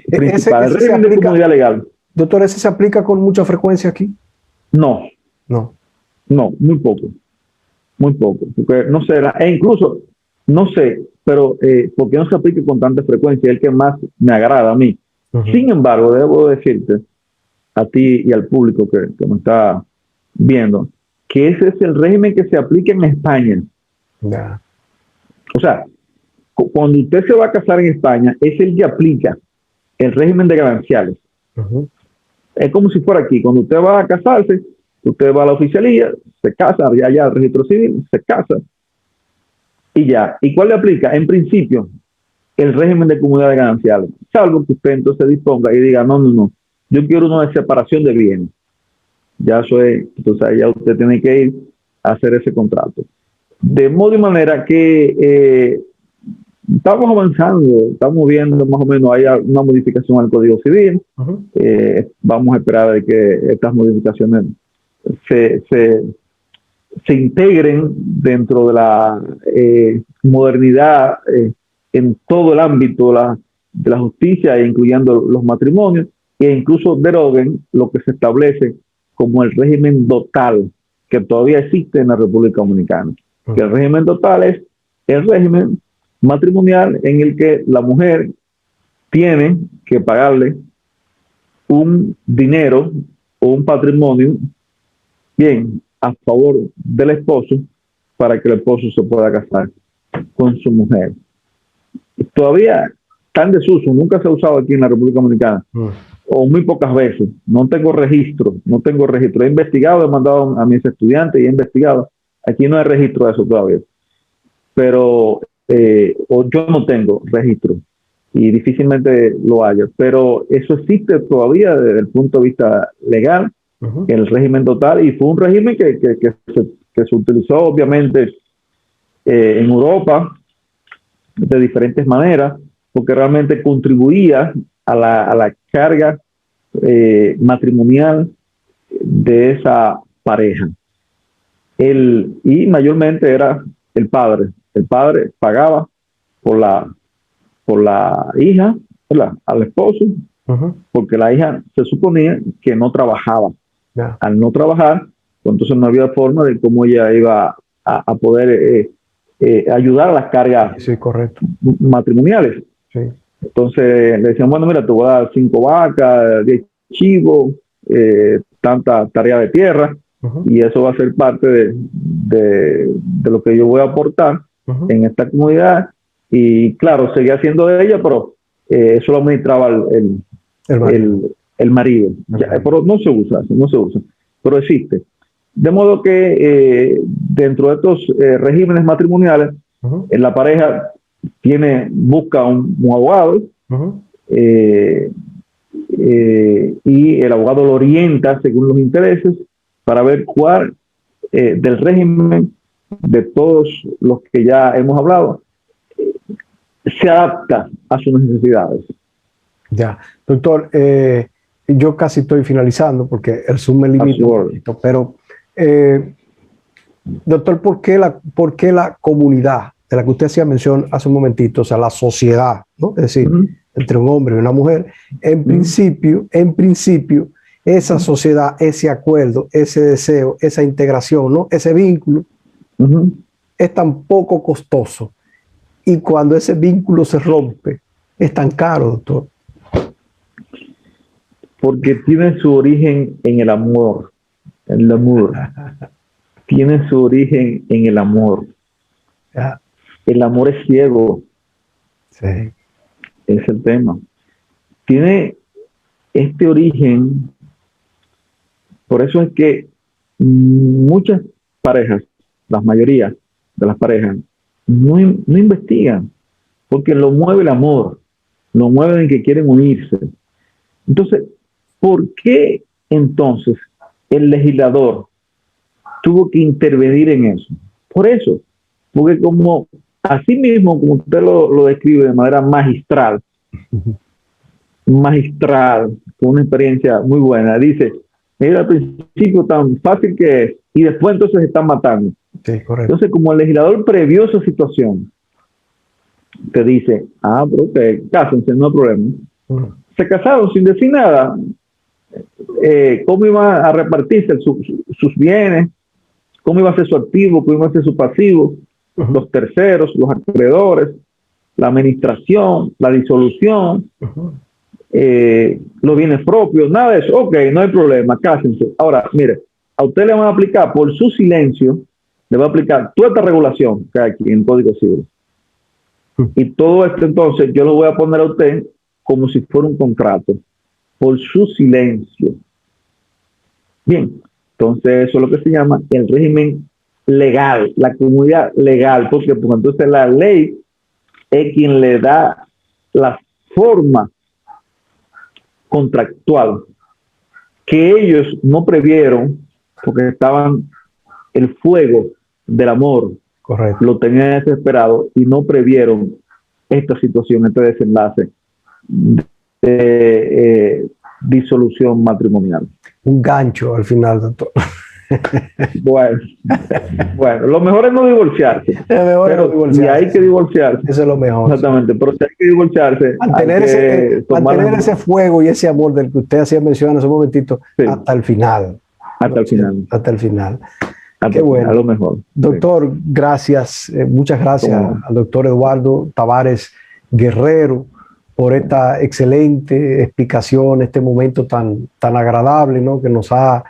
principales. El régimen de comunidad legal. Doctor, ¿ese se aplica con mucha frecuencia aquí? No, muy poco. Muy poco. Porque no sé, e incluso, no sé, pero ¿por qué no se aplica con tanta frecuencia? Es el que más me agrada a mí. Sin embargo, debo decirte a ti y al público que me está viendo, que ese es el régimen que se aplica en España. O sea, cuando usted se va a casar en España, es el que aplica el régimen de gananciales. Es como si fuera aquí. Cuando usted va a casarse, usted va a la oficialía, se casa, allá al registro civil, se casa y ya. ¿Y cuál le aplica? En principio, el régimen de comunidad de gananciales. Salvo que usted entonces disponga y diga, no, yo quiero una de separación de bienes. Ya eso es, entonces ya usted tiene que ir a hacer ese contrato. De modo y manera que estamos avanzando, estamos viendo más o menos, hay una modificación al Código Civil. Vamos a esperar de que estas modificaciones se integren dentro de la modernidad en todo el ámbito de la justicia, incluyendo los matrimonios, e incluso deroguen lo que se establece como el régimen dotal, que todavía existe en la República Dominicana. Que el régimen dotal es el régimen matrimonial en el que la mujer tiene que pagarle un dinero o un patrimonio bien a favor del esposo para que el esposo se pueda casar con su mujer. Todavía está en desuso, nunca se ha usado aquí en la República Dominicana, o muy pocas veces. No tengo registro. He investigado, he mandado a mis estudiantes y he investigado. Aquí no hay registro de eso todavía. Pero o yo no tengo registro y difícilmente lo haya. Pero eso existe todavía desde el punto de vista legal, el régimen total, y fue un régimen que se utilizó obviamente en Europa de diferentes maneras, porque realmente contribuía a la carga matrimonial de esa pareja. Y mayormente era el padre. El padre pagaba por la hija, ¿verdad?, al esposo, porque la hija se suponía que no trabajaba. Al no trabajar, pues entonces no había forma de cómo ella iba a poder ayudar a las cargas matrimoniales. Entonces le decían, bueno, mira, te voy a dar 5 vacas, 10 chivos, tanta tarea de tierra, y eso va a ser parte de lo que yo voy a aportar en esta comunidad. Y claro, seguía siendo de ella, pero eso lo administraba el marido. Pero no se usa, pero existe. De modo que dentro de estos regímenes matrimoniales, la pareja busca un abogado, y el abogado lo orienta según los intereses para ver cuál del régimen de todos los que ya hemos hablado se adapta a sus necesidades. Ya, doctor, yo casi estoy finalizando porque el Zoom me limita un poquito, pero doctor, ¿por qué la comunidad de la que usted hacía mención hace un momentito, o sea, la sociedad, ¿no? Es decir, entre un hombre y una mujer, en principio, esa sociedad, ese acuerdo, ese deseo, esa integración, ¿no?, ese vínculo, es tan poco costoso? Y cuando ese vínculo se rompe, es tan caro, doctor. Porque tiene su origen en el amor. El amor. Tiene su origen en el amor. El amor es ciego. Sí. Es el tema. Tiene este origen. Por eso es que muchas parejas, la mayoría de las parejas, no investigan, porque lo mueve el amor. lo mueven en que quieren unirse. Entonces, ¿por qué entonces el legislador tuvo que intervenir en eso? Por eso, porque como así mismo, como usted lo describe de manera magistral, con una experiencia muy buena, dice, mira, al principio tan fácil que es, y después entonces se están matando. Sí, correcto. Entonces, como el legislador previó esa situación, te dice, pero que cásense, no hay problema. Se casaron sin decir nada. ¿Cómo iban a repartirse sus bienes? ¿Cómo iba a ser su activo? ¿Cómo iba a ser su pasivo? Los terceros, los acreedores, la administración, la disolución, los bienes propios, nada de eso. Ok, no hay problema, cásense. Ahora, mire, a usted le van a aplicar por su silencio, le va a aplicar toda esta regulación que hay aquí en el Código Civil. Y todo esto entonces yo lo voy a poner a usted como si fuera un contrato, por su silencio. Bien, entonces eso es lo que se llama el régimen legal, la comunidad legal, porque entonces la ley es quien le da la forma contractual que ellos no previeron, porque estaban el fuego del amor. Correcto. Lo tenían desesperado y no previeron esta situación, este desenlace de disolución matrimonial. Un gancho al final, doctor. Bueno, lo mejor es no divorciarse. Si hay que divorciarse, eso es lo mejor. Exactamente, pero si hay que divorciarse, mantener ese fuego y ese amor del que usted hacía mención en ese momentito, sí, hasta el final. Hasta el final. Hasta el final. Qué bueno. A lo mejor. Doctor, sí, gracias. Muchas gracias al doctor Eduardo Tavares Guerrero por esta excelente explicación, este momento tan agradable, ¿no?, que nos ha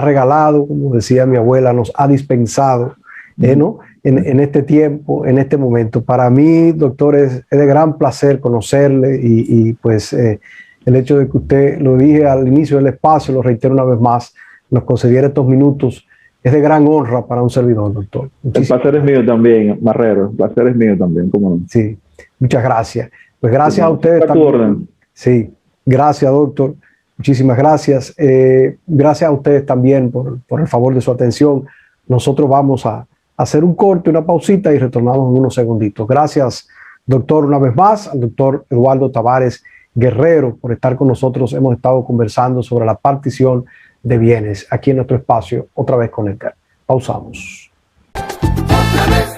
regalado, como decía mi abuela, nos ha dispensado, ¿no?, en este tiempo, en este momento. Para mí, doctor, es de gran placer conocerle y pues el hecho de que usted, lo dije al inicio del espacio, lo reitero una vez más, nos concediera estos minutos, es de gran honra para un servidor, doctor. El placer es mío también, Marrero. El placer es mío también, ¿cómo no? Sí, muchas gracias. Pues gracias a ustedes también. Sí, gracias, doctor. Muchísimas gracias. Gracias a ustedes también por el favor de su atención. Nosotros vamos a hacer un corte, una pausita y retornamos en unos segunditos. Gracias, doctor, una vez más, al doctor Eduardo Tavares Guerrero por estar con nosotros. Hemos estado conversando sobre la partición de bienes aquí en nuestro espacio, otra vez con Edgar. Pausamos. Otra vez.